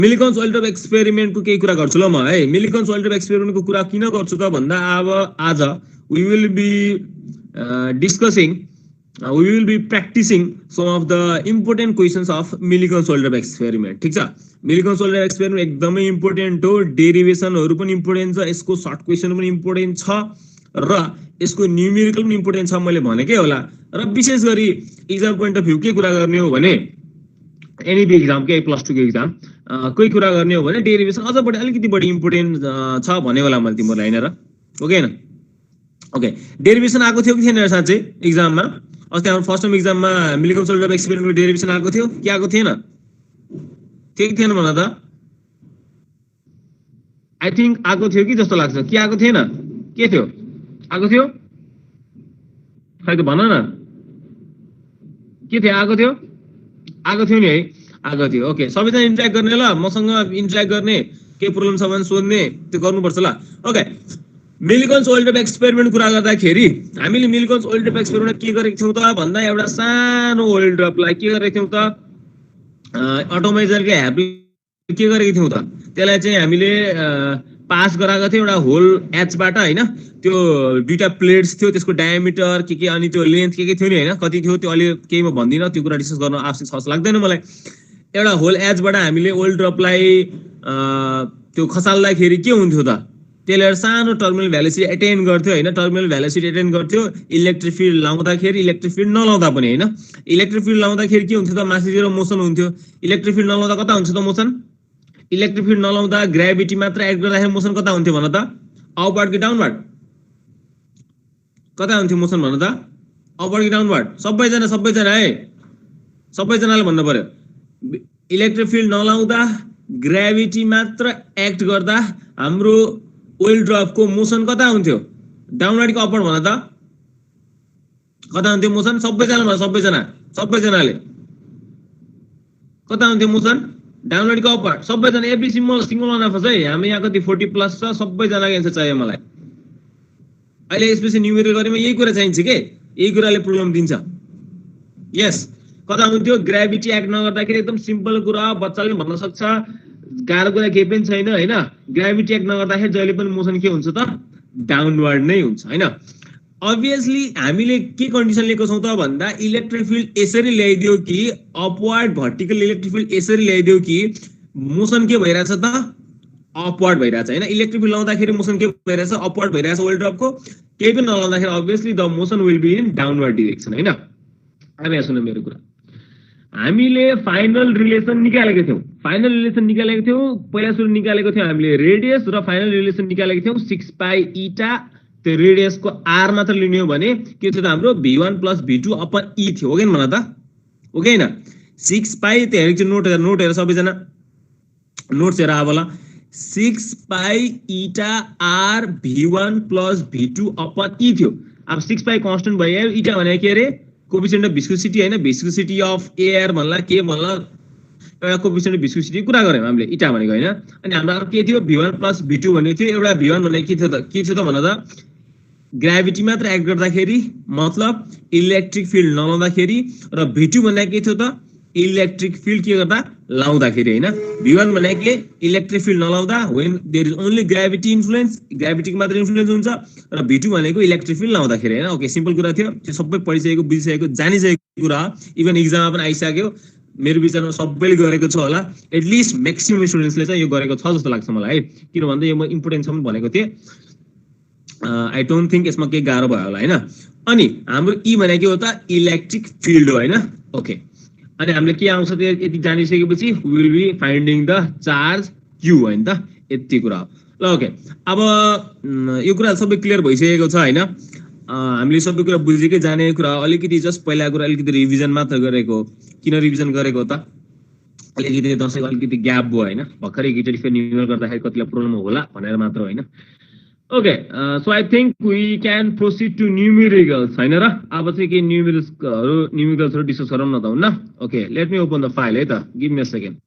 Millikan's older एक्सपेरिमेन्टको केही कुरा गर्छु ल म है। मिलिकन्स ओल्डर एक्सपेरिमेन्टको कुरा किन गर्छु त भन्दा अब आज we will be discussing we will be practicing some of the important questions of Millikan-Solderb experiment ठीक छ। Millikan-Solderb experiment एकदमै इम्पोर्टेन्ट हो, डेरिभेसनहरु पनि इम्पोर्टेन्ट छ, यसको सर्ट क्वेशन पनि इम्पोर्टेन्ट छ र यसको न्यूमेरिकल पनि इम्पोर्टेन्ट छ मैले भनेकै होला। र विशेष गरी एक्जाम पोइन्ट अफ भ्यू के कुरा गर्ने हो भने एनी बी एक्जाम के प्लस 2 को एक्जाम कोही कुरा गर्ने हो भने डेरिभेसन अझ बढी अलिकति बढी इम्पोर्टेन्ट छ भने होला मैले तिमीहरुलाई हैन र ओके हैन। ओके डेरिभेसन आएको थियो कि थिएन साँच्चै एक्जाममा? अस्ति हाम्रो फर्स्ट टर्म एक्जाममा मिलिकन-सोल्डर एक्सपेरिमेन्टको डेरिभेसन आएको थियो कि आएको थिएन? थियो कि थिएन भन त? आई थिंक आएको थियो कि जस्तो लाग्छ। के आएको थिएन? के थियो? आएको थियो? खै त भन न। के थियो? आएको थियो? आएको थियो नि है, आएको थियो। ओके सबैजना इन्टरेक्ट गर्ने ल, मसँग इन्टरेक्ट गर्ने, के प्रब्लम छ भने सोध्ने, त्यो गर्नुपर्छ ल। ओके मिलिकन-सोल्डर एक्सपेरिमेन्ट कुरा गर्दाखेरि हामीले मिलिकन-सोल्डर एक्सपेरिमेन्ट के गरेको थियौं त भन्दा एउटा सानो ओइल ड्रपलाई के गरेको थियौं त एटोमाइजरको हेल्पले के गरेको थियौं त त्यसलाई चाहिँ हामीले पास गराएको थियो एउटा होल एचबाट हैन। त्यो दुईटा प्लेट्स थियो, त्यसको डायमिटर के अनि त्यो लेन्थ के थियो नि हैन, कति थियो त्यो अलि केही म भन्दिन, त्यो कुरा डिस्कस गर्न आवश्यक छ जस्तो लाग्दैन मलाई। एउटा होल एचबाट हामीले ओइल ड्रपलाई त्यो खसाल्दाखेरि के हुन्थ्यो त त्यसले एउटा सानो टर्मिनल भेलोसिटी एटेन गर्थ्यो हैन। टर्मिनल भेलोसिटी एटेन गर्थ्यो इलेक्ट्रिक फिल्ड लाउँदाखेरि, इलेक्ट्रिक फिल्ड नलाउँदा पनि हैन। इलेक्ट्रिक फिल्ड लाउँदाखेरि के हुन्थ्यो त मासितिर मोसन हुन्थ्यो। इलेक्ट्रिक फिल्ड नलाउँदा कता हुन्छ त मोसन? इलेक्ट्रिक फिल्ड नलाउँदा ग्राभिटी मात्र एक्ट गर्दाखेरि मोसन कता हुन्थ्यो भन त? अपवर्ड कि डाउनवर्ड? कता हुन्थ्यो मोसन भन त? अपवर्ड कि डाउनवर्ड? सबैजना है, सबैजनाले भन्नु पर्यो। इलेक्ट्रिक फिल्ड नलाउँदा ग्राभिटी मात्र एक्ट गर्दा हाम्रो ओइल ड्रपको मोसन कता हुन्थ्यो? डाउनवर्ड कि अपवर्ड भन त? कता हुन्थ्यो मोसन? सबैजनाले कता हुन्थ्यो मोसन? डाउनवर्ड कि अपवर्ड? सबैजना एभ्री सिंगल वान अफ अस है। हामी यहाँ कति 40 प्लस छ, सबैजनाको एन्सर चाहियो मलाई। अहिले स्पेशली न्यूमेरिकल गरेमा यही कुरा चाहिन्छ के, यही कुराले प्रब्लम दिन्छ। यस कता हुन्थ्यो? ग्राभिटी एक्ट नगर्दाखेरि एकदम सिम्पल कुरा, बच्चाले भन्न सक्छ, गाह्रो कुरा केही पनि छैन हैन। ग्राभिटी एक्ट नगर्दाखेरि जहिले पनि मोसन के हुन्छ त? डाउनवर्ड नै हुन्छ हैन। अभियसली हामीले के कन्डिसन लिएको छौं त भन्दा इलेक्ट्रिक फिल्ड यसरी ल्याइदियो कि अपवर्ड भर्टिकल इलेक्ट्रिक फिल्ड यसरी ल्याइदियो कि मोसन के भइराछ त? अपवर्ड भइराछ हैन। इलेक्ट्रिक फिल्ड लाउँदाखेरि मोसन के भइराछ? अपवर्ड भइराछ ओइल ड्रपको। केही पनि नलाउँदाखेरि obviously the motion will be in downward direction हैन। अब यहाँ सुन मेरो कुरा, हामीले फाइनल रिलेसन निकालेको थियौं। पहिला सुरु निकालेको थियौं हामीले रेडियस र फाइनल रिलेसन निकालेको थियौं 6 पाई इटा। त्यो रेडियसको आर मात्र लिने हो भने के थियो त हाम्रो v1 + v2 अपन e थियो। हो हैन भन त? ओके हैन। 6 पाई त्यो हेरेको नोट हेर सबैजना, नोट्स हेर अब ल। 6 पाई इटा are v1 + v2 upon e थियो। अब 6 पाई कांस्टेंट भयो। इटा भने के रे? कोएफिशिएंट अफ विस्कोसिटी हैन, विस्कोसिटी अफ एयर भन्ला के भन्ला एउटा कोएफिशिएंट अफ विस्कोसिटी कुरा गर्यौं हामीले इटा भनेको हैन। अनि हाम्रो के थियो? v1 + v2 भनेको थियो। एउटा v1 भनेको के थियो त भन त? ग्राभिटी मात्र एक्ट गर्दाखेरि मतलब इलेक्ट्रिक फिल्ड नलाउँदाखेरि, र v2 भनेको के थियो त? इलेक्ट्रिक फिल्ड के गर्दा? लाउँदाखेरि हैन। v1 भनेको इलेक्ट्रिक फिल्ड नलाउँदा when there is only gravity influence, ग्राभिटीको मात्र इन्फ्लुएन्स हुन्छ, र v2 भनेको इलेक्ट्रिक फिल्ड लाउँदाखेरि हैन। ओके सिम्पल कुरा थियो, त्यो सबै पढिसकेको बुझिसकेको जानिसकेको कुरा, इभन एक्जाममा पनि आइसक्यो। मेरो विचारमा सबैले गरेको छ होला, एटलिस्ट म्याक्सिमम स्टुडेन्ट्सले चाहिँ यो गरेको छ जस्तो लाग्छ मलाई है। किन भन्दा यो म इम्पोर्टेन्ट छ भनेको थिएँ। आई डोन्ट थिंक यसमा केही गाह्रो भयो होला हैन। अनि हाम्रो ई भनेको के हो त? इलेक्ट्रिक फिल्ड हो हैन। ओके अनि हामीले के आउँछ त यति जानिसकेपछि we will be finding the charge Q हैन त, यति कुरा हो ल। ओके अब यो कुरा सबै क्लियर भइसकेको छ हैन। हामीले सबै कुरा बुझेकै जानेको कुरा, अलिकति जस्ट पहिला कुरा अलिकति रिभिजन मात्र गरेको। किन रिभिजन गरेको त? अलिकति दशैको अलिकति ग्याप भयो हैन। भर्खरै गिटार फेरि न्युमेरिकल गर्दाखेरि कतिलाई प्रब्लम होला भनेर मात्र हैन। Okay so I think we can proceed to numericals हैन र। अब चाहिँ के न्यूमेरिकल्सहरु डिस्कस गरौँ न त हुन्न? Okay let me open the file है त, give me a second.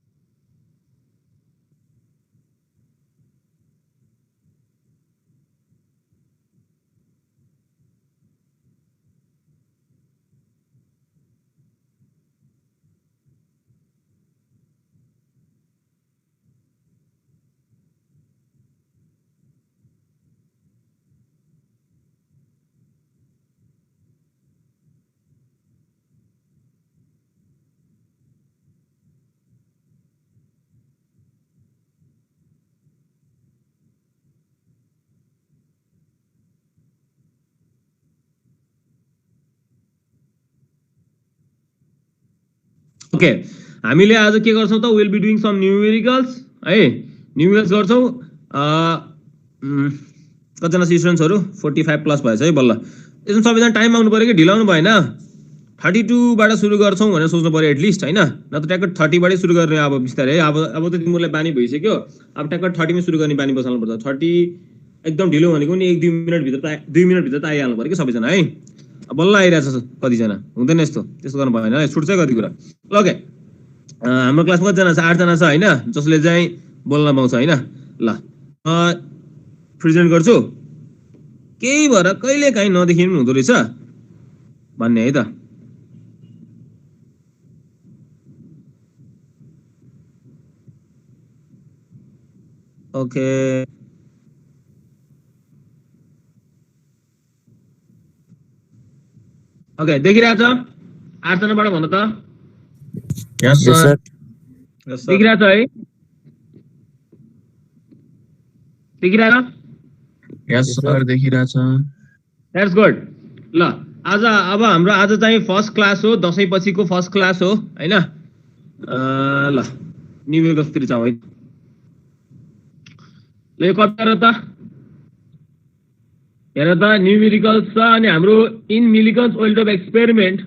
Okay, हामीले आज के गर्छौं त, will be doing some numericals है, न्यूमेरिकल्स गर्छौं। कतिजना स्टुडेन्ट्सहरु 45 प्लस भएछ है बल्ल। यसमा सबैजना टाइम आउनु पर्यो कि ढिलाउनु भएन। 32 बाट सुरु गर्छौं भनेर सोच्नु पर्यो एटलिस्ट हैन, नत्र ट्याक्क 30 बाटै सुरु गर्ने अब बिस्तारै। अब त तिमीहरुलाई बानी भइसक्यो, अब ट्याक्क 30 मा सुरु गर्ने बानी बसाल्नु पर्छ। 30 एकदम ढिलो भनेको नि 1-2 मिनेट भित्र त 2 मिनेट भित्र त आइहाल्नु पर्यो कि सबैजना है। बल्ल आइरहेछ कतिजना, हुँदैन यस्तो, त्यस्तो गर्नु भएन है, छुट्छ कति कुरा। ओके, हाम्रो क्लासमा कतिजना छ, 8 जना छ हैन, जसले चाहिँ बोल्न पाउँछ हैन। ल प्रेजेन्ट गर्छु, केही भएर कहिले काहीँ नदेखिनु हुँदो रहेछ भन्ने है त। ओके, ओके देखिरहेछ 8 जनाबाट भन त। यस सर। देखिरहेछ है, देखिरहेछ? यस सर, देखिरहेछ। That's good. ल आज अब हाम्रो आज चाहिँ फर्स्ट क्लास हो, दशैं पछिको फर्स्ट क्लास हो हैन। ल न्यूमेरिकल्सतिर जाउँ है। ल यो कति हेर त, हेर त न्यूमेरिकल्स छ। अनि हाम्रो in Millikan's old of experiment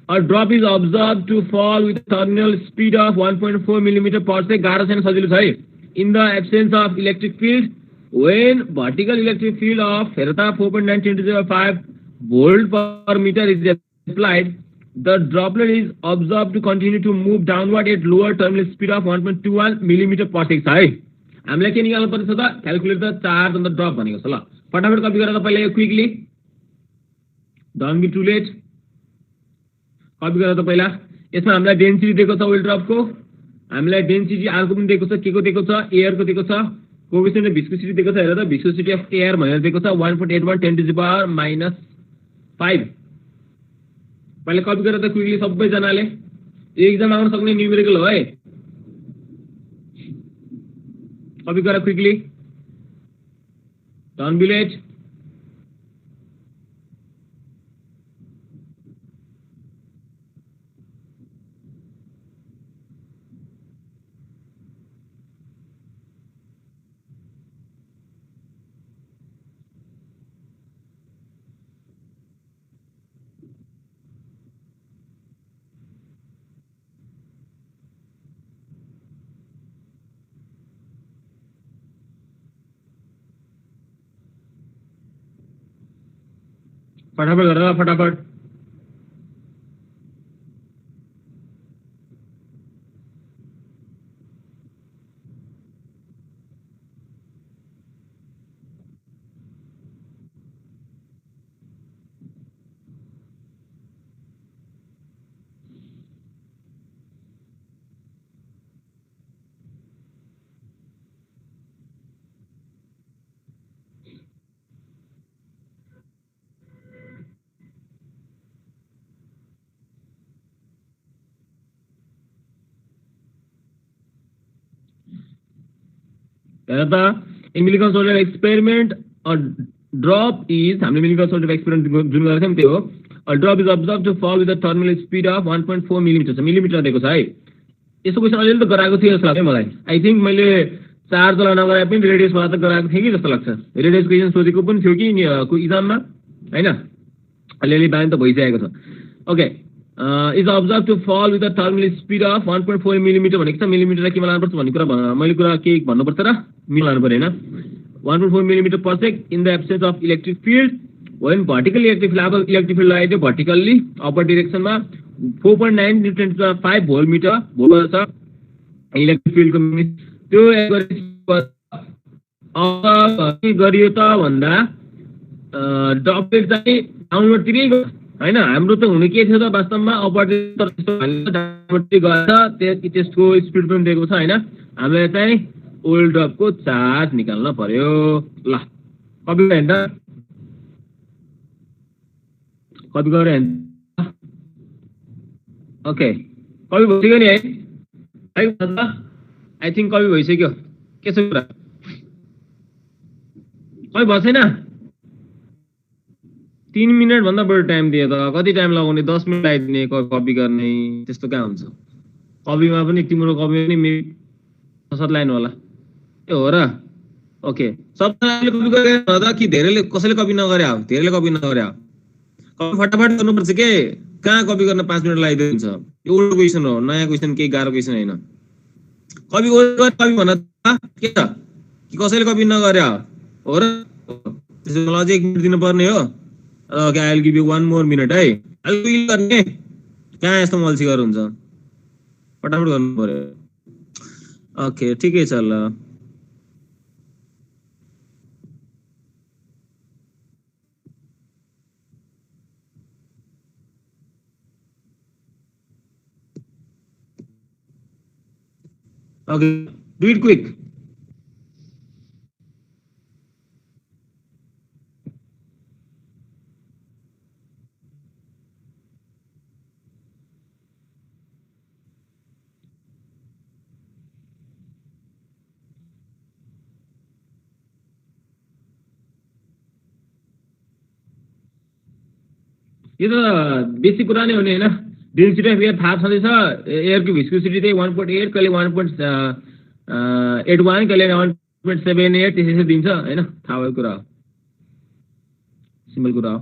a drop is observed to fall with a terminal speed of 1.4 mm per second. गाह्रो छैन, सजिलो छ है। In the absence of electric field, when vertical electric field of 4.9 × 10⁵ volt per meter is applied, the droplet is observed to continue to move downward at lower terminal speed of 1.21 mm per second है। हामीलाई के निकाल्नु पर्छ त, calculate the charge on the drop भनेको छ। ल फटाफट कपी गरेर त पहिला यो quickly, don't be too late. Copy गरेर त पहिला। यसमा हामीलाई डेन्सिटी दिएको छ ओइल ड्रपको, हामीलाई डेन्सिटी अर्को पनि दिएको छ, के को दिएको छ, एयर को दिएको छ। कोएफिसिएन्ट अफ भिस्कोसिटी दिएको छ, हेर त भिस्कोसिटी अफ एयर भनेर दिएको छ 1.81 × 10⁻⁵। पहिला कपी गरेर त क्विकली सबै जनाले, एक्जाम आउन सक्ने न्यूमेरिकल हो है। कपी गर क्विकली, डोन्ट बी लेट। फटाफट गरेर फटाफट। In Millikan's order of experiment, a drop is, हामीले Millikan's order of experiment जुन गरेको थियौं त्यो हो, a drop is observed to fall with a terminal speed of 1.4 mm छ, मिलिमिटर दिएको छ है। यसो क्वेशन अलिअलि त गराएको थियो जस्तो लाग्छ मलाई। आई थिंक मैले चार्जलाई नगराए पनि रेडियस वाला त गराएको थिएँ कि जस्तो लाग्छ। रेडियस क्वेशन सोधेको पनि थियो कि इक्जाममा हैन, अलिअलि बानी त भइसकेको छ। Okay, is observed to fall with a terminal speed of 1.4 mm भनेको छ। मिलिमिटरलाई केमा लानुपर्छ भन्ने कुरा मैले कुरा के भन्नुपर्छ र मिलाउनु पर्यो हैन। 1.4 mm per second in the absence of electric field, when vertical electric field लगाइदियो vertically upper direction मा 4.9 × 10⁵ volt छ इलेक्ट्रिक फिल्ड को। त्यो गरियो त भन्दा ड्रपलेट चाहिँ डाउनवर्ड तिरै हैन। हाम्रो त हुने के थियो त वास्तवमा अपर त्यसको स्पिड पनि दिएको छ हैन। हामीले चाहिँ ओइल ड्रप को चार्ज निकाल्न पर्यो। ल कपी गरेर हेर्दा, कपी गरेर हेर्दा। ओके, कपी भइसक्यो नि है? आई थिंक कपी भइसक्यो। के छ कुरा, कपी भएको छैन? 3 मिनट भन्दा बढी टाइम दिए त कति टाइम लगाउने, 10 मिनट लगाइदिने कपी गर्ने, त्यस्तो कहाँ हुन्छ? कपीमा पनि तिम्रो कपी पनि 7 लाइन होला ए हो र ओके सबैले कपी गरे त कि धेरैले कसैले कपी नगरे हो धेरैले कपी नगरे हो कपी फटाफट गर्नुपर्छ के कहाँ कपी गर्न 5 मिनेट लाग्दिन्छ यो ओल्ड क्वेशन हो नयाँ क्वेशन केही गाह्रो क्वेशन हैन कपी कपी भन्न के त कि कसैले कपी नगरे हो र त्यसो मलाई अझै 1 मिनेट दिनु पर्ने हो okay I will give you 1 more minute है अहिले गर्ने कहाँ यस्तो मल्सी गर हुन्छ फटाफट गर्नु पर्यो ओके ठिकै छ ल Okay, do it quick. यो त बेसिक कुरा नै हो नि हैन डेन्सिटी अफ एयर थाहा छँदैछ एयरको भिस्कोसिटी चाहिँ 1.8 कहिले 1.81 कहिले 1.78 त्यसै दिन्छ हैन थाहा भएको कुरा हो सिम्पल कुरा हो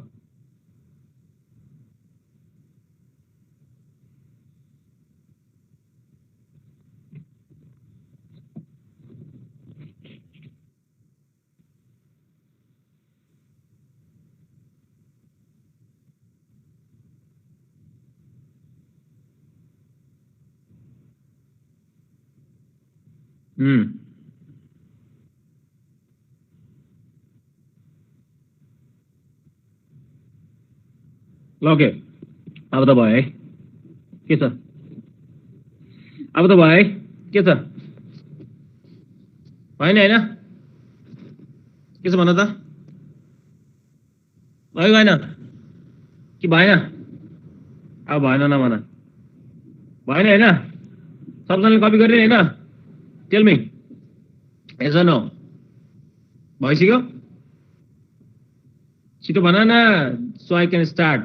ल ओके अब त भयो है के छ अब त भयो है के छ भएन हैन के छ भन त भयो भएन कि भएन अब भएन नभन भएन हैन सबजनाले कपी गर्ने हैन tell me yes or no भइसक्यो छिटो भन न so I can start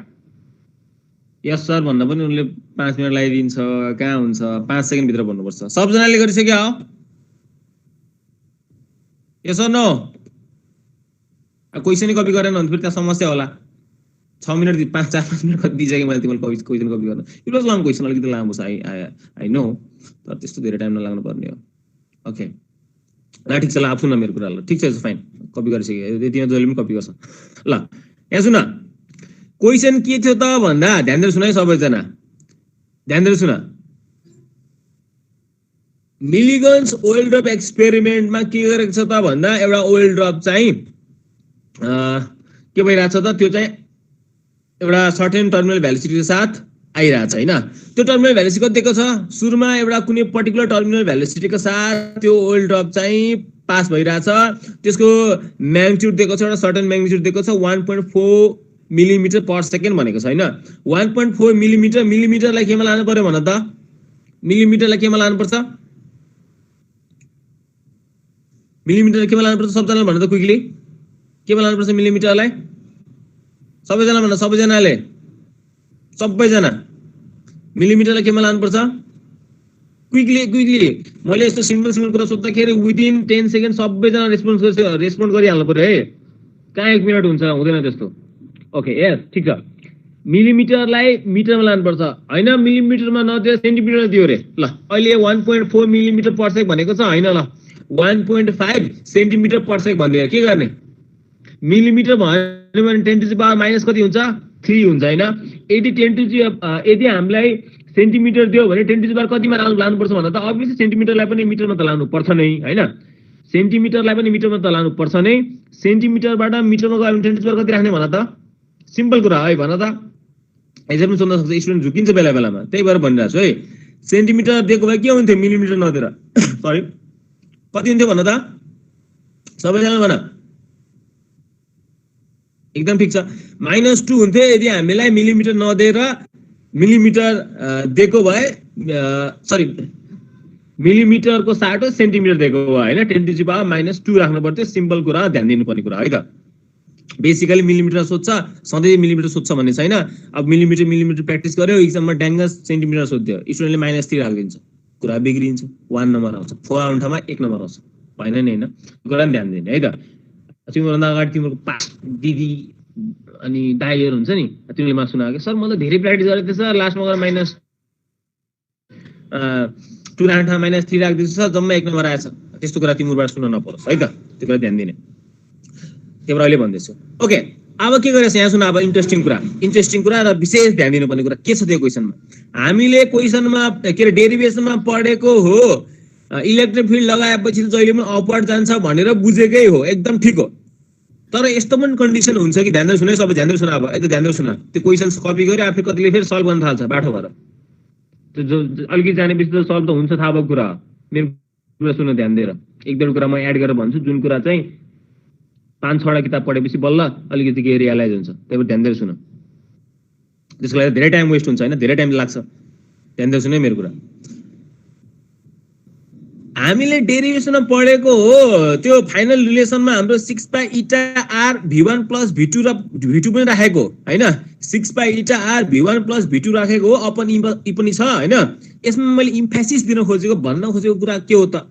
yes sir भन्दा पनि उनले 5 मिनेट लगाइदिन्छ कहाँ हुन्छ 5 सेकेन्ड भित्र भन्नुपर्छ सबजनाले गरिसक्यो हो yes or no question copy गरेन भने फेरि त्यहाँ समस्या होला 6 मिनेट 5-4 मिनेट कति दिइसकेँ मैले तिमीलाई क्वेशन कपी गर्न इट वाज लङ क्वेशन अलिकति लामो छ आई नो तर त्यस्तो धेरै टाइम नलाग्नु पर्ने हो ओके ल ठिक छ ल आफू न मेरो कुरा ल ठिक छ फाइन कपी गरिसक्यो यतिमा जहिले पनि कपी गर्छ ल यहाँ सुन क्वेशन के थियो त भन्दा ध्यान दिएर सुन है सबैजना ध्यान दिएर सुन मिलिगन्स ओइल ड्रप एक्सपेरिमेन्टमा के गरेको छ त भन्दा एउटा ओइल ड्रप चाहिँ के भइरहेछ त त्यो चाहिँ एउटा सर्टेन टर्मिनल भेलोसिटी के साथ आइरहेछ हैन त्यो टर्मिनल भेलोसिटी कति दिएको छ सुरुमा एउटा कुनै पर्टिकुलर टर्मिनल भेलोसिटी को साथ त्यो ओइल ड्रप चाहिँ पास भइरहेछ त्यसको म्याग्निट्युड दिएको छ एउटा सर्टेन म्याग्निट्युड दिएको छ 1.4 मिलिमिटर पर सेकेन्ड भनेको छ हैन 1.4 मिलिमिटर मिलिमिटरलाई केमा लानु पर्यो भन त मिलिमिटरलाई केमा लानु पर्छ मिलिमिटरलाई केमा लानु पर्छ सबजनाले भन त क्विकली केमा लानु पर्छ मिलिमिटरलाई सबैजना भन सबैजनाले सबैजना मिलिमिटरलाई केमा लानु पर्छ क्विकली मैले यस्तो सिम्पल कुरा सोध्दाखेरि विदिन 10 सेकेन्ड सबैजना रेस्पोन्ड गरिहाल्नु पर्यो है कहाँ 1 मिनेट हुन्छ हुँदैन त्यस्तो ओके यस ठीक छ मिलिमिटरलाई मिटरमा लानुपर्छ हैन मिलिमिटरमा नदिएर सेन्टिमिटरमा दियो रे ल अहिले 1.4 मिलिमिटर पर सेकेन्ड भनेको छ हैन ल 1.5 सेन्टिमिटर पर सेकेन्ड भन्दिएर के गर्ने मिलिमिटर भन्यो भने 10 टु द पावर माइनस कति हुन्छ 3 हुन्छ हैन यदि हामीलाई सेन्टिमिटर दियो भने 10 टु द पावर कतिमा लानुपर्छ भन्दा त अभियसली सेन्टिमिटरलाई पनि मिटरमा त लानु पर्छ नै हैन सेन्टिमिटरलाई पनि मिटरमा त लानु पर्छ नै सेन्टिमिटरबाट मिटरमा गयो भने 10 टु द पावर कति राख्ने भन त सिम्पल कुरा है भन त यसरी पनि सोध्न सक्छ स्टुडेन्ट झुकिन्छ बेला बेलामा त्यही भएर भनिरहेको छु है सेन्टिमिटर दिएको भए के हुन्थ्यो मिलिमिटर नदिएर सरी कति हुन्थ्यो भन त सबैजना भन एकदम ठीक छ -2 हुन्थ्यो यदि हामीलाई मिलिमिटर नदिएर मिलिमिटर दिएको भए सरी मिलिमिटरको साटो सेन्टिमिटर दिएको भए हैन 10 टु द पावर -2 राख्नु पर्थ्यो सिम्पल कुरा ध्यान दिनुपर्ने कुरा है त बेसिकली मिलिमिटर सोध्छ, सधैँ मिलिमिटर सोध्छ भन्ने छैन। अब मिलिमिटर प्र्याक्टिस गर्यो, एक्जाममा ड्याङ्ग सेन्टिमिटर सोध्यो, स्टुडेन्टले -3 राखिदिन्छ, कुरा बिग्रिन्छ, 1 नम्बर आउँछ, 4 आउने ठाउँमा 1 नम्बर आउँछ, भएन नि होइन? कुरा ध्यान दिने है त। तिमीभन्दा अगाडि तिम्रो दिदी अनि दाइहरू हुन्छ नि, तिमीले मा सुनाएको सर म त धेरै प्र्याक्टिस गरेको थिएँ सर, लास्टमा गएर -2 राख्ने ठाउँमा -3 राखिदिन्छु सर, जम्मा 1 नम्बर आएछ। त्यस्तो कुरा तिमीबाट सुन्न नपरोस् है त, त्यो कुरा ध्यान दिने। त्यही भएर अहिले भन्दैछु। ओके, अब के गरेछ यहाँ सुन। अब इन्ट्रेस्टिङ कुरा र विशेष ध्यान दिनुपर्ने कुरा के छ त्यो क्वेसनमा। हामीले क्वेसनमा के अरे डेरिभेसनमा पढेको हो इलेक्ट्रिक फिल्ड लगाएपछि जहिले पनि अपवर्ड जान्छ भनेर बुझेकै हो, एकदम ठिक हो। तर यस्तो पनि कन्डिसन हुन्छ कि, ध्यान सुन है, सबै ध्यान सुन। अब एकदम ध्यान सुन, त्यो क्वेसन्स कपी गरे आफै कतिले फेरि सल्भ गर्न थाल्छ बाटो भएर। त्यो जो अलिकति जानेपछि त सल्भ त हुन्छ, थाहा भएको कुरा हो। मेरो कुरा सुन ध्यान दिएर, 1-2 कुरा म एड गरेर भन्छु, जुन कुरा चाहिँ 5-6वटा किताब पढेपछि बल्ल अलिकति के रियलाइज हुन्छ। त्यही भएर ध्यान दिएर सुन, त्यसको लागि धेरै टाइम वेस्ट हुन्छ होइन, धेरै टाइम लाग्छ। ध्यान दिएर सुन है मेरो कुरा। हामीले डेरिभेसनमा पढेको हो त्यो फाइनल रिलेसनमा हाम्रो 6π/r v1 + v2 र v2 पनि राखेको हैन, 6π/r v1 + v2 राखेको हो, अपन ई पनि छ हैन। यसमा मैले इम्फेसिस दिन खोजेको, भन्न खोजेको कुरा के हो त,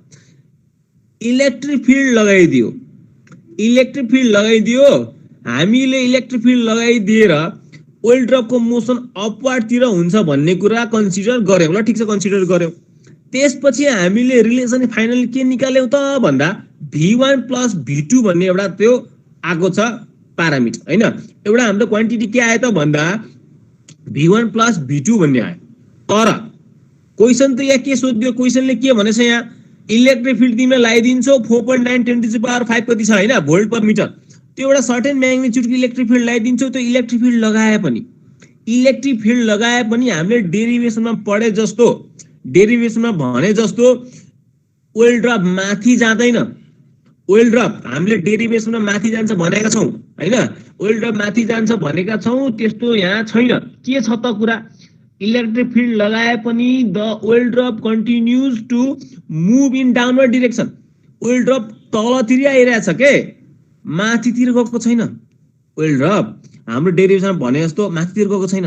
इलेक्ट्रिक फिल्ड लगाइदियो। हामीले इलेक्ट्रिक फिल्ड लगाइदिएर ओइल ड्रपको मोसन अपवार्डतिर हुन्छ भन्ने कुरा कन्सिडर गर्यौं ल, ठिक छ, कन्सिडर गर्यौं। त्यसपछि हामीले रिलेसन फाइनल के निकाल्यौं त भन्दा v1 + v2 भन्ने एउटा त्यो आएको छ प्यारामिटर हैन। एउटा हाम्रो क्वान्टिटी के आयो त भन्दा v1 + v2 भन्ने आयो। तर क्वेशन त यहाँ के सोध्यो, क्वेशनले के भनेछ यहाँ, इलेक्ट्रिक फिल्ड तिमीले लगाइदिन्छौ 4.9 10⁵ कति छ हैन, भोल्ट पर मिटर। त्यो एउटा सर्टेन म्याग्निट्युडको इलेक्ट्रिक फिल्ड लगाइदिन्छौ। त्यो इलेक्ट्रिक फिल्ड लगाए पनि हामीले डेरिभेसनमा पढे जस्तो, डेरिभेसनमा भने जस्तो ओइल ड्रप माथि जाँदैन। ओइल ड्रप हामीले डेरिभेसनमा माथि जान्छ भनेका छौं हैन, ओइल ड्रप माथि जान्छ भनेका छौं, त्यस्तो यहाँ छैन। के छ त कुरा, इलेक्ट्रिक फिल्ड लगाए पनि the oil drop continues to move in downward direction. Oil drop तलतिर आइरहेछ के, माथितिर गएको छैन। ओइल ड्रप हाम्रो डेरिभेसनमा भने जस्तो माथितिर गएको छैन,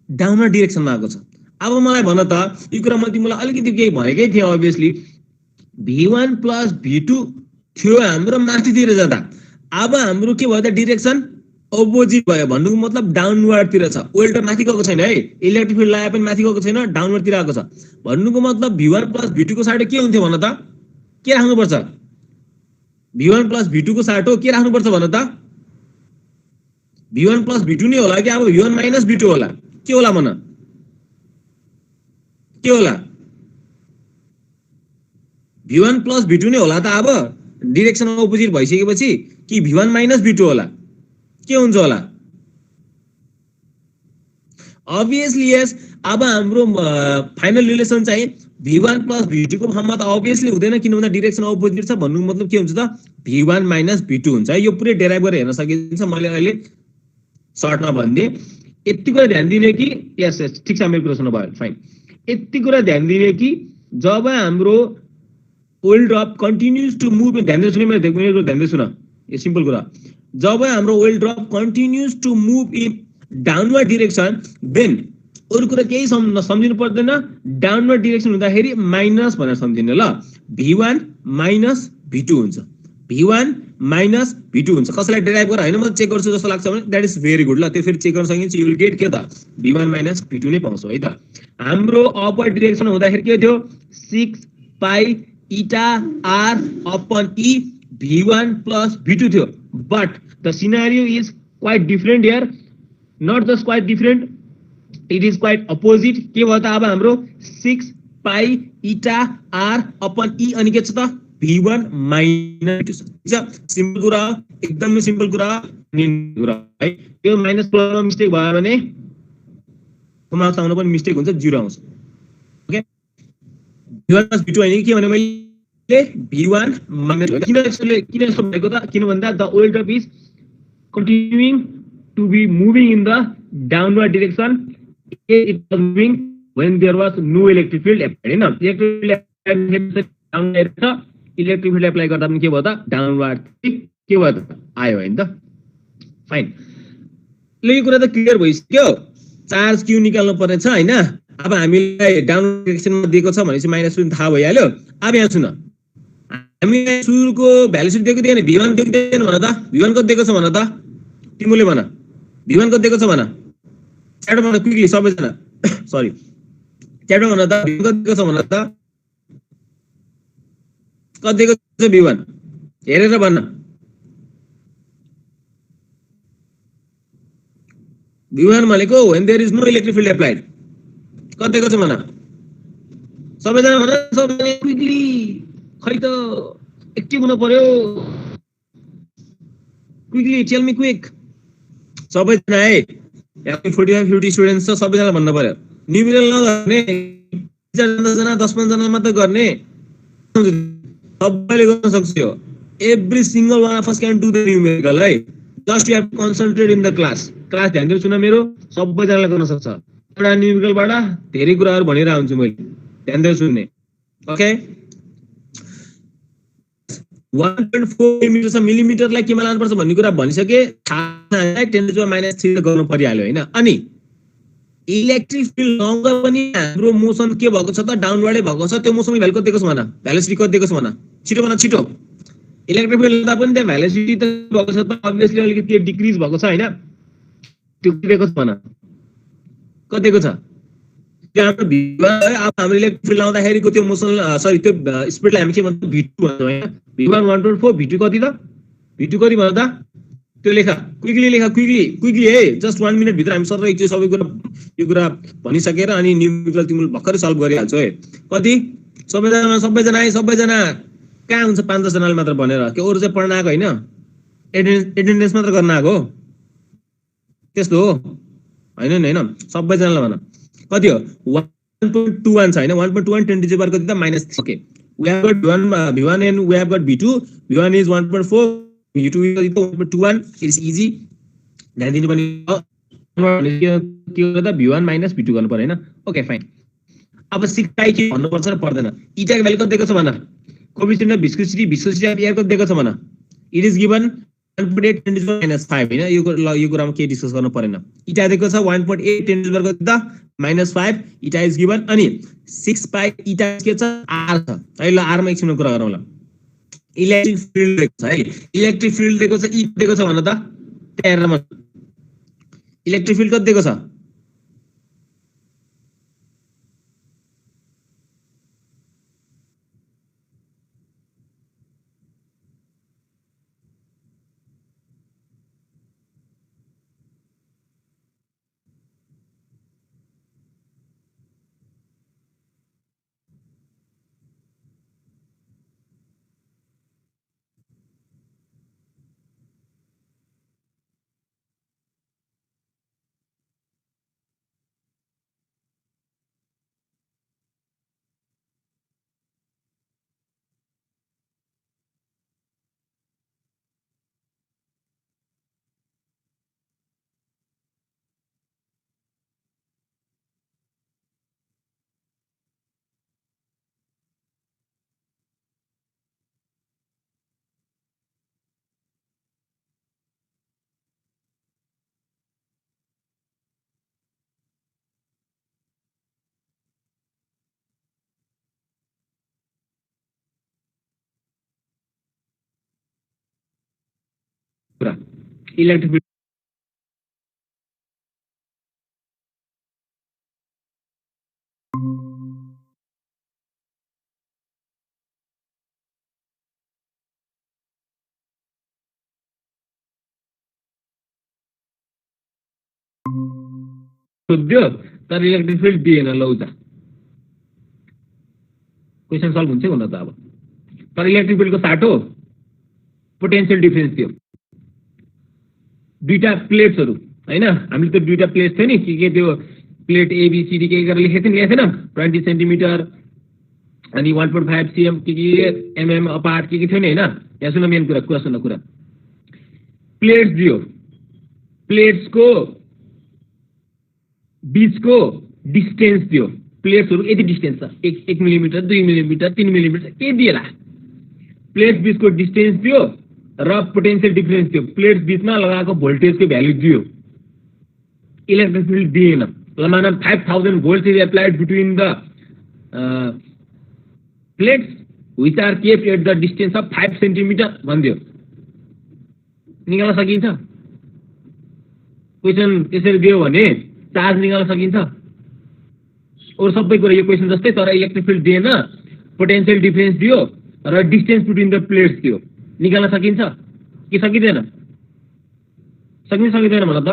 डाउनवर्ड डिरेक्सनमा आएको छ। अब मलाई भन त, यो कुरा मैले तिमीलाई अलिकति केही भनेकै थिएँ, अभियसली v1 + v2 थियो हाम्रो माथितिर जाँदा। अब हाम्रो के भयो त, डिरेक्सन अपोजिट भयो। भन्नुको मतलब डाउनवर्डतिर छ, ओइल ड्रप माथि गएको छैन है, इलेक्ट्रिक फिल्ड लगाए पनि माथि गएको छैन, डाउनवर्डतिर आएको छ। भन्नुको मतलब v1 + v2 को साटो के हुन्थ्यो भन त, के राख्नुपर्छ? v1 + v2 को साटो के राख्नुपर्छ भन त? v1 + v2 नै होला कि अब v1 - v2 होला? के होला भन, के होला? v1 + v2 नै होला त अब, डिरेक्सन अपोजिट भइसकेपछि, कि v1 - v2 होला? के हुन्छ होला? अभियसली यस। अब हाम्रो फाइनल रिलेसन चाहिँ v1 + v2 को फर्ममा त अभियसली हुँदैन, किन भन्दा डिरेक्सन अपोजिट छ। भन्नुको मतलब के हुन्छ त, v1 - v2 हुन्छ। यो पुरै डेराइभ गरेर हेर्न सकिन्छ, मैले अहिले सर्टमा भन्दिए। यति कुरा ध्यान दिने कि, यस ठिक छ, मेरो कुरा सुन्नु भयो, फाइन। यति कुरा ध्यान दिने कि जब हाम्रो oil drop continues to move in, ध्यान सुने मेरो ध्यान सुन, यो सिम्पल कुरा, जब हाम्रो oil drop continues to move in downward direction, then अरु कुरा केही सम्झिनु पर्दैन, डाउनवर्ड डिरेक्सन हुँदाखेरि माइनस भनेर सम्झिनु ल, v1 - v2 हुन्छ, v1 - v2 हुन्छ। कसैलाई डेराइभ गरेर हैन म चेक गर्छु जस्तो लाग्छ भने द्याट इज भेरी गुड ल, त्यो फेरि चेक गर्न सकिन्छ, यु विल गेट के त v1 - v2 नै पाउँछौ है त। हाम्रो अपवर्ड डिरेक्सन हुँदाखेरि के थियो, 6π/r upon e v1 + v2 थियो। But the scenario is quite different here, not just quite different, it is quite opposite. के भयो त अब हाम्रो 6π/r अपन e अनि के छ त v1 - v2 छ। सिम्पल कुरा, एकदमै सिम्पल कुरा है। यो माइनस प्लसमा मिस्टेक भयो भने मार्क्स आउन पनि मिस्टेक हुन्छ, 0 आउँछ। ओके, v1 + v2 हैन के भने मैले v1 - किन यस्तो भएको त, किन भन्दा the oil drop is continuing to be moving in the downward direction, it was moving when there was no electric field applied हैन। इलेक्ट्रिक फिल्ड एप्लाई गर्दा पनि के भयो त, डाउनवर्ड के भयो त, आयो हैन त। फाइन। ल यो कुरा त क्लियर भइसक्यो, चार्ज क्यू निकाल्नु पर्ने छ हैन। अब हामीलाई डाउनलोड डिरेक्सनमा दिएको छ भनेपछि माइनस पनि थाहा भइहाल्यो। अब यहाँ सुन, हामीलाई सुरुको भ्यालुसिटी दिएको थिएन, v1 दिएको थिएन भन त, v1 कति दिएको छ भन त, तिमीले भन, v1 कति दिएको छ भन, च्याट भन क्विकली सबैजना, सरी च्याट भन त, v1 कति दिएको छ भन त, कति दिएको छ v1 हेरेर भन। v1 भनेको when there is no electric field applied, कति दिएको छ भन सबैजना भन, सबैजना क्विकली, खै त एक्टिभ हुनु पर्यो, क्विकली टेल मी क्विक सबैजना है। यहाँ 45-50 स्टुडेन्ट्स छ, सबैजना भन्न पर्यो। न्युमेरिकल नगर्ने, 4 जना 10-15 जना मात्र गर्ने, सबैले गर्न सक्छ यो। Every single one of us can do the numerical है, just you have to concentrate in the class. Class ध्यान दिएर सुन मेरो, सबैजनाले गर्न सक्छ। एउटा न्युमेरिकलबाट धेरै कुराहरू भनिरहेको हुन्छु मैले, ध्यान दिएर सुन्ने। ओके 1.4 मिटर छ, मिलिमिटरलाई केमा लानुपर्छ भन्ने कुरा भनिसके, थाहा 10⁻³ गर्नु परिहाल्यो हैन। अनि इलेक्ट्रिक फिल्ड लङ्गर पनि हाम्रो मोसन के भएको छ त, डाउनवर्डै भएको छ। त्यो मोसनको भ्यालु कति दिएको छ भन, भ्यालुसिटी कति दिएको छ भन, छिटो भन छिटो। इलेक्ट्रिक फिल्ड दा पनि त्यो भ्यालुसिटी त भएको छ त, अभियसली अलिकति डिक्रिज भएको छ हैन, त्यो के दिएको छ भन, कति दिएको छ। हाम्रो v1 अब हाम्रो इलेक्ट्रिक फिल्ड लाउँदाखेरिको त्यो मोसन, सरी त्यो स्पिडलाई हामी के भन्छौँ, v2 भन्छौँ हैन। v1 1.4, v2 कति त, v2 कति भन त, त्यो लेखा क्विकली, लेखा क्विकली है, जस्ट 1 मिनट भित्र हामी सर एकचोटि सबै कुरा यो कुरा भनिसकेर अनि न्युमेरिकल तिमीले भर्खरै सल्भ गरिहाल्छौ है। कति सबैजना है, सबैजना कहाँ हुन्छ 5-10 जनाले मात्र भनेर, के अरू चाहिँ पढ्न आएको हैन, एटेन्डेन्स मात्र गर्न आएको हो, त्यस्तो हो हैन नि हैन। सबैजनाले भन कति हो, 1.21 छ हैन, 1.21 10 टु द पावर कति त -3। Okay we have got v1 and we have got v2. v1 is 1.4, v2 is 1.21. it is easy, ध्यान दिनु पनि के हो त, v1 - v2 गर्नु पर्यो हैन। Okay fine. अब सिकाइ के भन्नु पर्छ र पर्दैन। इटाको भ्यालु कति दिएको छ भन, coefficient of viscosity of air कति दिएको छ भन, it is given 1.8 10 to the -5 हैन। यो कुरामा के डिस्कस गर्नु परेन। इटा दिएको छ 1.8 10 टु द पावर कति त -5, इटा इज गिवन। अनि 6 पाइ इटा के छ, r छ है। ल r मा एकछिनमा कुरा गरौँ ल। इलेक्ट्रिक फिल्ड दिएको छ है, इलेक्ट्रिक फिल्ड दिएको छ, ई दिएको छ भन त, त्यहाँ हेरेर इलेक्ट्रिक फिल्ड कति दिएको छ, कुरा इलेक्ट्रिक फिल्ड सोध्यो तर इलेक्ट्रिक फिल्ड दिएन। लौ त क्वेसन सल्भ हुन्छ हुन त। अब तर इलेक्ट्रिक फिल्डको साटो पोटेन्शियल डिफरेन्स थियो। दुईटा प्लेट्सहरु हैन, हामीले त दुईटा प्लेट थियो नि, के त्यो प्लेट एबीसीडी के गरेर लेखेको थिएन 20 सेन्टिमिटर अनि 1.5 cm के एमएम अपार्ट के थियो नि हैन। यहाँ सुन मेन कुरा सुन कुरा, प्लेट्स दियो, प्लेट्सको बीचको डिस्टेन्स दियो। प्लेट्सहरु यति डिस्टेन्स छ, 1 मिलिमिटर 2 मिलिमिटर 3 मिलिमिटर के दिएला, प्लेट्स बीचको डिस्टेन्स दियो र पोटेन्शियल डिफरेन्स थियो, प्लेट्स बीचमा लगाएको भोल्टेजको भ्यालु दियो, इलेक्ट्रिक फिल्ड दिएन। ल मानौं 5000 volts is applied between the plates which are kept at the distance of 5 centimeter भनिदियो, निकाल्न सकिन्छ? क्वेशन त्यसरी दियो भने चार्ज निकाल्न सकिन्छ? अरु सबै कुरा यो क्वेशन जस्तै, तर इलेक्ट्रिक फिल्ड दिएन, पोटेन्शियल डिफरेन्स दियो र डिस्टेन्स बिट्विन द प्लेट्स दियो, निकाल्न सकिन्छ कि सकिँदैन? सकिन्छ सकिँदैन भन त?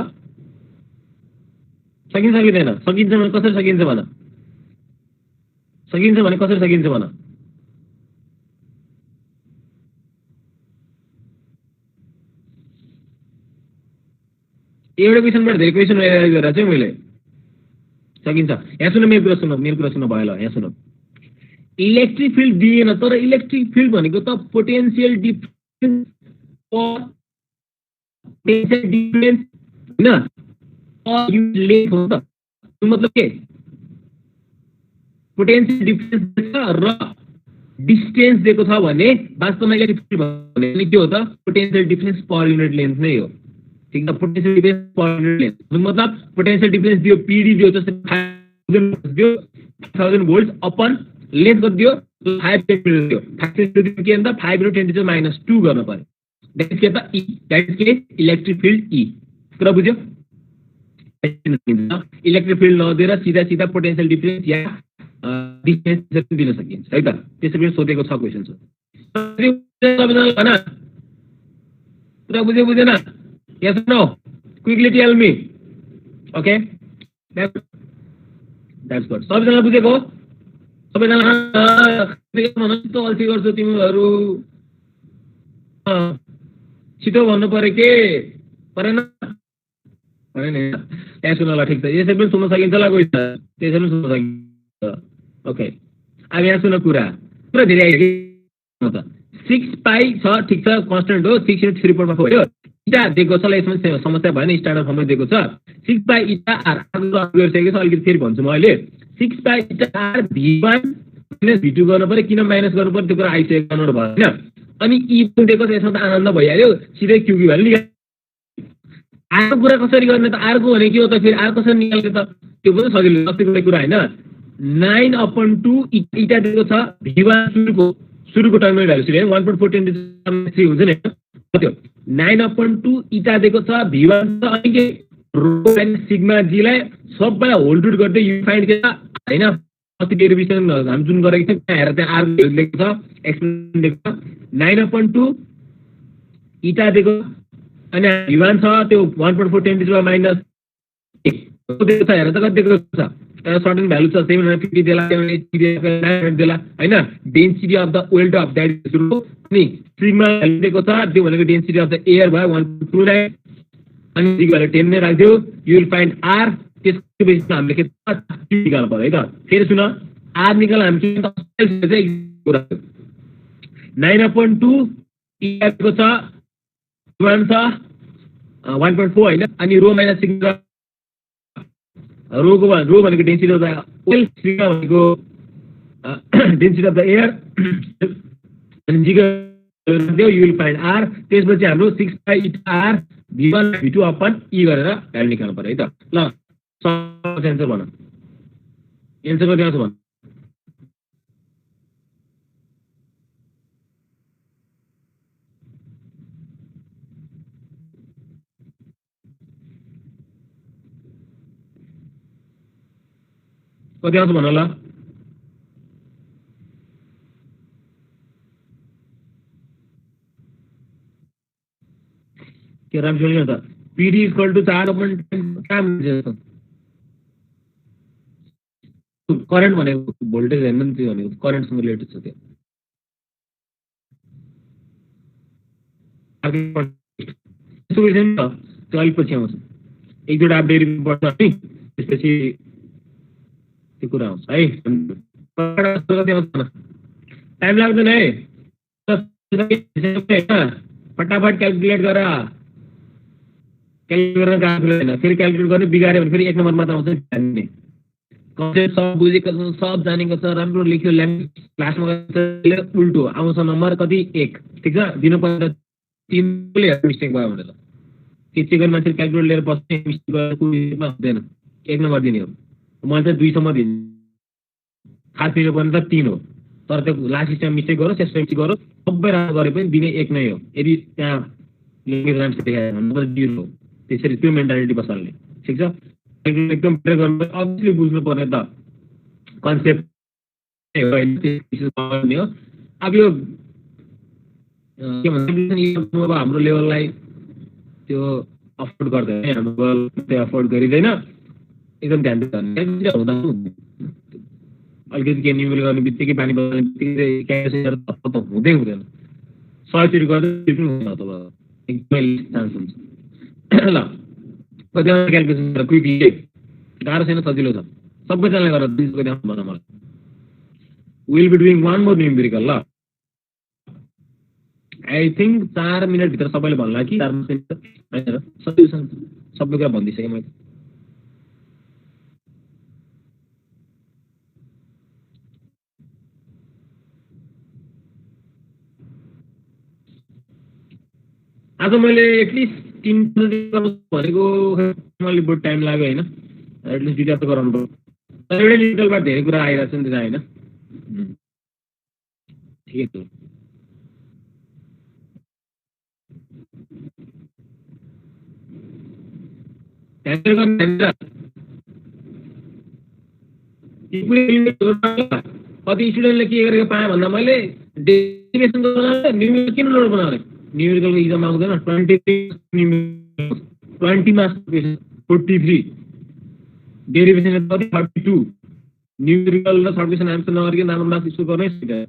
सकिन्छ सकिँदैन? सकिन्छ भने कसरी सकिन्छ भन? सकिन्छ भने कसरी सकिन्छ भन? एउटा क्वेशनबाट धेरै क्वेशन गरेर चाहिँ मैले सकिन्छ। यहाँ सुन, मेरो कुरा सुन भयो ल, यहाँ सुन। इलेक्ट्रिक फिल्ड दिएन, तर इलेक्ट्रिक फिल्ड भनेको त पोटेन्शियल डिफरेन्स हैन, लेन्थ हो त। मतलब के? पोटेन्शियल डिफरेन्स र डिस्टेन्स दिएको छ भने वास्तवमा इलेक्ट्रिक फिल्ड भने के हो त? Potential difference per unit length नै हो। ठीक छ, potential difference per unit length मतलब पोटेन्शियल डिफरेन्स दियो, पीडी दियो, जस्तै 5000 volts अपन लेन्थ कति दियो? 5 सेन्टिमिटर दियो। 5 सेन्टिमिटर के अन्त 5 * 10⁻² गर्न पर्यो। दैट इज के त? ई, दैट इज के? इलेक्ट्रिक फिल्ड ई। कुरा बुझ्यो? इलेक्ट्रिक फिल्ड नदिएर सीधा सीधा पोटेन्शियल डिफरेन्स या डिस्टेन्स दिन सकिन्छ है त। त्यसरी सोधेको छ क्वेशन छ। कुरा बुझेन? Yes no? Quickly tell me. Okay, that's good. सबैजना बुझेको? सबैजना अल्छी गर्छौ तिमीहरू, छिटो भन्नु पर्यो के परेन? यहाँ सुन ल, ठिक छ, यसरी पनि सुन्न सकिन्छ ल, कोही त्यसरी पनि सुन्न सकिन्छ। ओके, अब यहाँ सुन, कुरा धेरै आयो त। 6π छ, ठिक छ, कन्स्टेन्ट हो, 6 × 3/4 हो। इटा दिएको छ ल, यसमा समस्या भएन, स्टार्टर फर्ममा दिएको छ। 6π इटा आर गरिसकेको छ, अलिकति फेरि भन्छु म अहिले। 6π इटा आर v1 - v2 गर्नु पर्यो, किन माइनस गर्नु पर्यो त्यो कुरा आइसकेको भएन। अनि ई पनि दिएको छ, यसमा त आनन्द भइहाल्यो, सिधै क्युकी भ्यालु निकाल्नु। आरको कुरा कसरी गर्ने त? आरको भने के हो त? फेरि आर कसरी निकाल्ने त? त्यो पनि सजिलो, जस्तै कुरा हैन। 9/2 इटा दिएको छ, v1 सुरुको टर्मिनल भ्यालु सिधै 1.4 × 10⁻³ हुन्छ नि, त्यो 9/2 इटा दिएको छ, v1 छ, अनि के रो माइनस सिग्मा जी लाई सबैलाई होल रुट गर्दै यु फाइन्ड के हैन। अस्ति डेरिभेसन हामी जुन गरेको थियौँ हेर, त्यहाँ आर दिएको छ, एक्सप्रेसन दिएको छ, 9/2 इटा दिएको, अनि v1 छ, त्यो 1.4 × 10⁻⁻1 दिएको छ। हेर त कति दिएको छ? सर्टेन भ्यालु छ, 750 देला, 780 देला हैन। Density of the welt of that is rho, अनि सिग्मा भ्यालु दिएको छ, त्यो भनेको डेन्सिटी अफ द एयर भयो 1.29, अनि सिग्मा भ्यालु 10 नै राख्दियो, यु विल फाइन्ड आर। त्यसको बेसिसमा हामीले के निकाल्नु पर्यो है त। फेरि सुन, आर निकाल्न हामी के त? 9/2 इटा दिएको छ, 1 छ, 1.4 हैन, अनि रो माइनस सिग्मा, रो भनेको density of the oil, sigma भनेको डेन्सिटी अफ द एयर, अनि जी दियो, यु विल फाइन्ड आर। त्यसपछि हाम्रो 6π इटा आर v1 v2 अपन ई गरेर भ्यालु निकाल्नु पर्यो है त। ल एन्सर भन, एन्सर कति आउँछ भन? कति आउँछ भन ल? के राम्रोसँग लेख्नु त? PD = 4/10 करेन्ट भनेको भोल्टेज हैन नि, त्यो भनेको करेन्टसँग रिलेटेड छ। त्यो त्यो अलिक पछि आउँछ, एक दुईवटा अब डेरिभेटिभ पढ्छ है, त्यसपछि त्यो कुरा आउँछ है। कति आउँछ टाइम लाग्दैन है, फटाफट क्यालकुलेट गर, क्यालकुलेट गर्न फेरि क्यालकुलेट गर्ने बिगाऱ्यो भने फेरि 1 नम्बर मात्र आउँछ नि। कन्सेप्ट सब बुझेको छ, सब जानेको छ, राम्रो लेख्यो, ल्याङ्ग्वेज क्लासमा उल्टो आउँछ नम्बर कति? 1। ठिक छ, दिनु पर्छ तिमीले मिस्टेक भयो भनेर त्यो चेक गर्ने मान्छेले क्याल्कुलेटर लिएर बस्ने मिस्टेक गरेर कुइजमा हुँदैन 1 नम्बर दिने हो मैले चाहिँ 2 सम्म दिन्छु खास दिनु पर्ने त 3 हो तर त्यो लास्ट स्टेपमा मिस्टेक गरोस् त्यसमा मिस्टेक गरोस् सबै राम्रो गरे पनि दिने 1 नै हो यदि त्यहाँ ल्याङ्ग्वेज राम्रो देखायो भने त 0 हो त्यसरी त्यो मेन्टालिटी बसाल्ने ठिक छ एकदम बेटर गर्नु अभियसली बुझ्नु पर्ने त कन्सेप्ट हो हैन त्यो हो अब यो के भन्छ अब हाम्रो लेभललाई त्यो अफोर्ड गर्दैन हाम्रो त्यो अफोर्ड गरिदैन एकदम ध्यान दिनु हुँदा अलिकति के निमेल गर्ने बित्तिकै पानी बगाउने बित्तिकै क्यान्सर त हुँदै हुँदैन 100 गर्दै हुँदैन अथवा एकदमै चान्स हुन्छ ल कतिवटा क्याल्कुलेसन गरेर क्विकली गाह्रो छैन सजिलो छ सबैजनाले गरेर दिनको ध्यान भन मलाई will be doing one more numerical ल आई थिंक 4 मिनट भित्र सबैले भन्ला कि 4 मिनट हैन सल्युसन सबै कुरा भनिदिसके मैले आज मैले एटलिस्ट 3 भनेको मैले बहुत टाइम लाग्यो हैन एटलिस्ट डिटेल त गराउनु पर्यो तर एउटा डिटेलबाट धेरै कुरा आइरहेछ नि त्यहाँ हैन ठिकै छ कति स्टुडेन्टले के गरेको पाएँ भन्दा मैले डेरिभेसन गर्न न्युमेरिकल किन लोड बनाउने न्युमेरिकलको इक्जाम आउँदैन 20 मार्क्स 43 डेरिभेसन कति 32 न्युमेरिकल र सर्ट क्वेसन आन्सर नगरिकन राम्रो मार्क्स स्कोर गर्नै सिकायो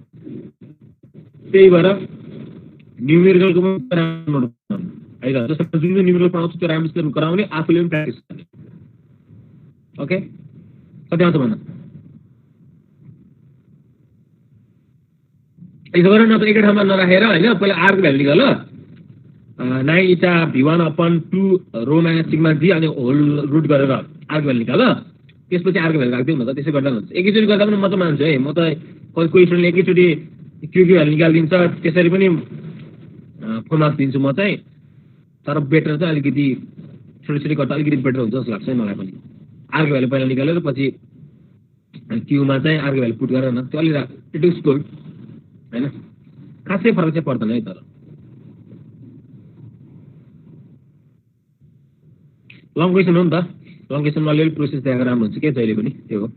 त्यही भएर न्युमेरिकलको पनि राम्रो नोट बनाउनु है त जस्तो जुन न्युमेरिकल पढाउँछ त्यो राम्रो गराउने आफूले पनि प्र्याक्टिस गर्ने ओके कति आउँछ भन यसो गरेर न त एकै ठाउँमा नराखेर हैन पहिला r को भ्यालु निकाल 9 इटा v1 upon 2 rho minus sigma g अनि होल रुट गरेर r को भ्यालु निकाल त्यसपछि r को भ्यालु राख्दिउ न त त्यसै गर्दा हुन्छ एकैचोटी गर्दा पनि म त मान्छु है म त कोही स्टुडेन्टले एकैचोटी q को भ्यालु निकालिदिन्छ त्यसरी पनि फुल मार्क्स दिन्छु म चाहिँ तर बेटर चाहिँ अलिकति छोटी गर्दा अलिकति बेटर हुन्छ जस्तो लाग्छ मलाई पनि r को भ्यालु पहिला निकालेर पछि q मा चाहिँ r को भ्यालु पुट गरेर न त्यो अलि इट इज गुड हैन खासै फरक चाहिँ पर्दैन है तर लङ क्वेसन हो नि त लङ क्वेसनमा अलिअलि प्रोसेस देखाएको राम्रो हुन्छ के जहिले पनि त्यो हो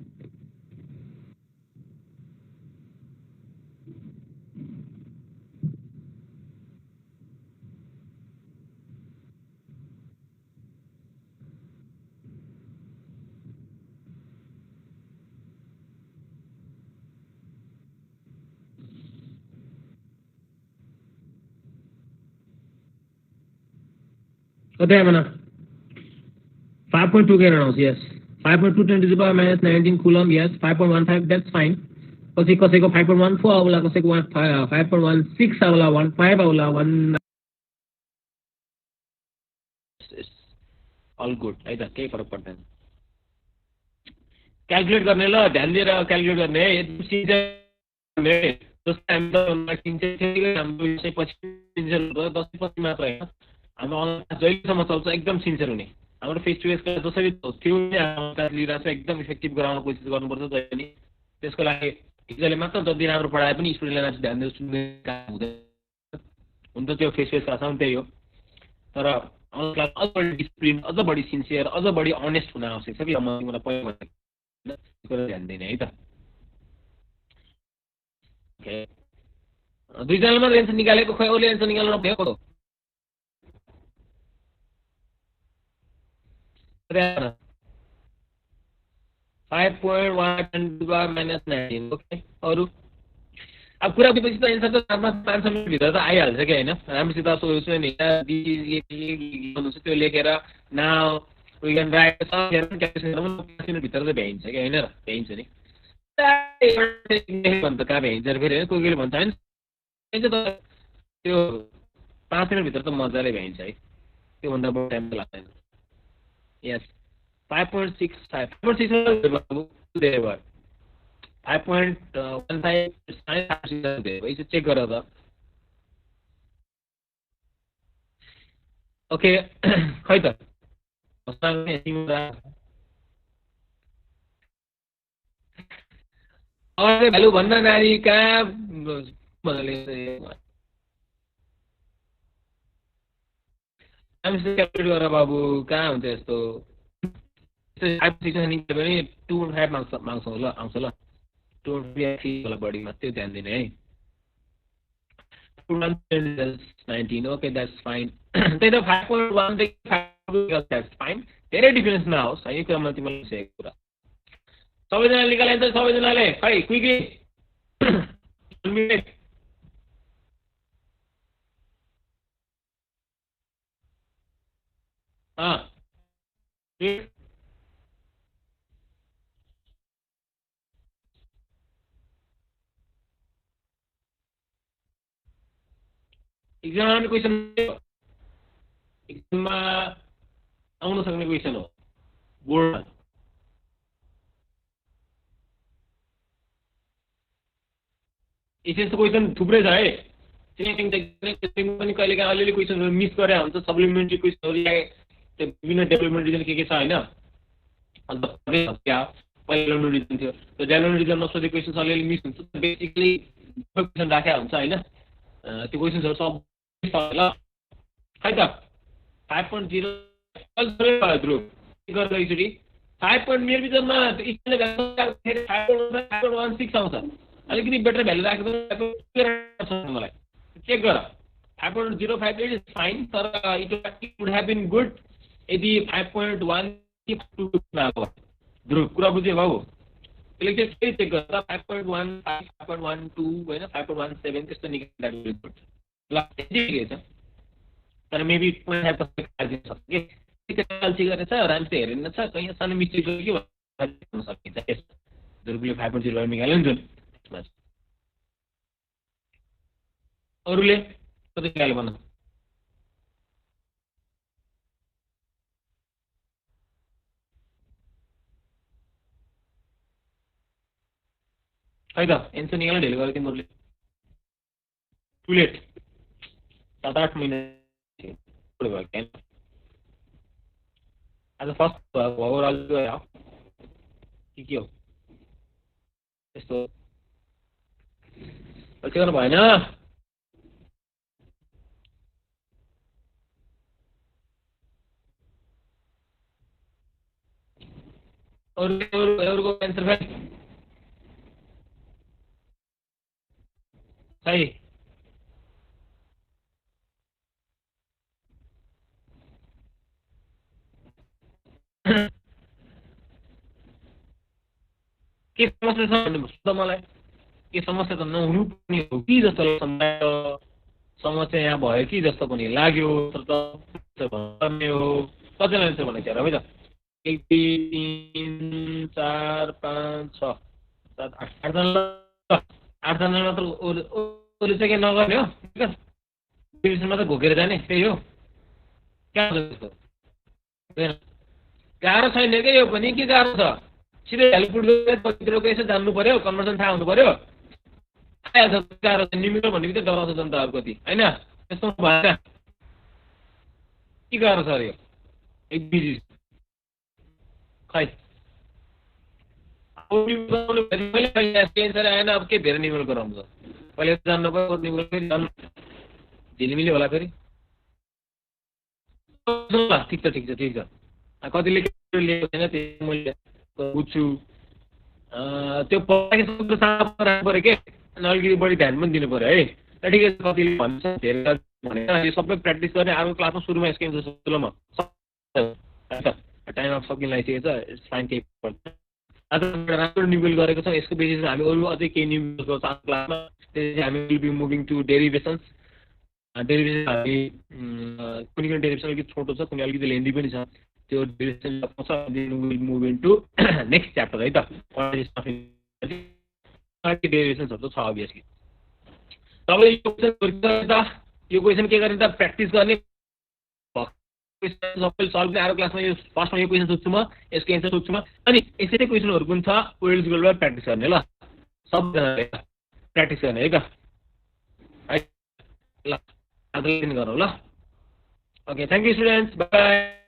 कतै आएन 5.2 के आउँछ यस 5.2 10 to the power minus 19 coulomb yes 5.15 that's fine पछि कसैको 5.14 आउला कसैको 5.16 आउला 1.5 आउला 1 अल गुड है त केही फरक पर्दैन क्याल्कुलेट गर्ने ल ध्यान दिएर क्याल्कुलेट गर्ने यति सिन्सियर जस्तो हामी त सिन्सियर हाम्रो विषय पछि सिन्सियर 10 पछि मात्र हैन हाम्रो अनलाइन जहिलेसम्म चल्छ एकदम सिन्सियर हुने हाम्रो फेस टु फेस क्लास जसरी त्यो क्लास लिइरहेको छ एकदम इफेक्टिभ गराउन कोसिस गर्नुपर्छ जहिले पनि त्यसको लागि टिचरले मात्र जति राम्रो पढाए पनि स्टुडेन्टलाई मात्र ध्यान दिएर सुन्ने काम हुँदैन हुन त त्यो फेस फेस क्लासमा त्यही हो तर अनलाइन क्लास अझ बढी डिसिप्लिन अझ बढी सिन्सियर अझ बढी अनेस्ट हुन आवश्यक छ कि म तिमीलाई पहिला भनेको ध्यान दिने है त ओके दुईजनाले मात्र एन्सर निकालेको खोइ अरूले एन्सर निकाल्न नपाएको 5.1 minus 19 ओके अरु अब कुरा पछि त एन्सर त 5 मिनेट भित्र त आइहाल्छ के हैन राम्रोसित सोल्युसन हेर्नु त्यो लेखेर now we can write some calculation 5 minute भित्र त भ्याइन्छ के हैन र भ्याइन्छ नि भन्छ का भ्याइन्छ फेरि कोहीले भन्छ हैन त्यो 5 मिनेट भित्र त मजाले भ्याइन्छ है त्यो भन्दा बढी टाइम त लाग्दैन Yes, 5.65. 5.65 there were 5.15 check करा था ओके खै त अरे भ्यालु भन्न नानी कहाँ क्यालकुलेट गर बाबु कहाँ हुन्छ यस्तो 2.5 माग्छौँ ल आउँछ ल 2.5 होला बढीमा त्यो ध्यान दिने है 19 okay that's fine त्यही त 5.1 देखि 5 that's fine धेरै डिफरेन्स नहोस् है यो कुरा म तिमीलाई सेकेको कुरा सबैजना निकाले त सबैजनाले खै क्विकली 1 मिनेट एक्जाम क्वेसन एक्जाममा आउन सक्ने क्वेसन हो बोर्डमा यस्तो क्वेसन थुप्रै छ है पनि कहिले काहीँ अलिअलि क्वेसनहरू मिस गरे हुन्छ सप्लिमेन्ट्री क्वेसनहरू या त्यो विभिन्न डेभलपमेन्ट रिजन के छ होइन अन्त पहिलो रिजन थियो त्यो डेभलपमेन्ट रिजनमा सोधेको क्वेसन अलिअलि मिस हुन्छ बेसिकली क्वेसन राखेको हुन्छ होइन त्यो क्वेसन्सहरू सब ल खै त 5.0 गरेर एकचोटि 5 मेरो विचारमा 5.16 आउँछ अलिकति बेटर भ्यालु राखेको मलाई चेक गर 5.05 इज फाइन तर it would have been good यदि 5.1 ध्रुव कुरा बुझ्यो बाबु त्यसले चाहिँ फेरि चेक गर 5.1 5.12 होइन 5.17 त्यस्तो निकाल्दा गुड ल ठिकै छ तर मेबी 0.5% के गरेछ राम्रोसित हेरेन छ कहीँ सानो मिस्टेक गर्यो के भन्न सकिन्छ ध्रुवले 5.0 निकाल्यो नि जुन अरूले कति निकाल्यो भन खै त एन्सर निकाल्न ढिलो गरेको तिमीहरूले टु लेट 7-8 महिना आज फर्स्ट ओभरअल गयो के हो यस्तो पछि गर्नु भएन अरूको एन्सर भाइ सही के समस्या छ भन्नु मलाई के समस्या त नहुनु पनि हो कि जस्तो सम्झायो समस्या यहाँ भयो कि जस्तो पनि लाग्यो भन्ने हो कतिजना एन्सर भनेको छ है त 1 2 3 4 5 6 7 8 8जना मात्र अरू चाहिँ के नगर्ने हो डिभिजनमा त घोकेर जाने त्यही हो गाह्रो छैन क्या यो पनि के गाह्रो छ सिधै हेल्पफुल पछितिरको यसो जान्नु पर्यो कन्भर्सन थाहा हुनु पर्यो आइहाल्छ गाह्रो छ न्युमेरिकल भन्ने बित्तिकै डराउँछ जनताहरू कति होइन त्यस्तो भएन के गाह्रो छ अरे यो एक बिजी खै आएन अब के धेरै निमेल गराउँछ पहिले जान्नु पर्यो निमेल फेरि झिलिमिली होला फेरि ठिक छ कतिले लिएको छैन त्यो मैले बुझ्छु त्यो पढाइ राख्नु पऱ्यो के अनि अलिकति बढी ध्यान पनि दिनु पऱ्यो है ठिकै छ कतिले भन्छ धेरै भनेर यो सबै प्र्याक्टिस गर्ने अर्को क्लासमा सुरुमा यसको ल म टाइम अफ सकिन लागिसकेको छ इट्स फाइन केही पर्दैन आज राम्रो निमेल गरेको छौँ यसको बेसिसमा हामी अरू अझै केही निमेल गर्छौँ आफ्नो क्लासमा त्यसपछि हामी विल बी मुभिङ टु डेरिभेसन्स हामी कुनै डेरिभेसन अलिकति छोटो छ कुनै अलिकति लेन्दी पनि छ त्यो derivation will move into next chapter है त डेरिभेसन्सहरू त छ अभियसली तपाईँले यो क्वेसन के गर्ने त प्र्याक्टिस गर्ने सबैले सल्भ आएर क्लासमा यो फर्स्टमा यो क्वेसन सोध्छु म यसको एन्सर सोध्छु म अनि यसरी क्वेसनहरू पनि छ वेल्स गोल्डबाट प्र्याक्टिस गर्ने ल सबजनाले प्र्याक्टिस गर्ने है त है ल आज गरौँ ल okay, thank you students, by.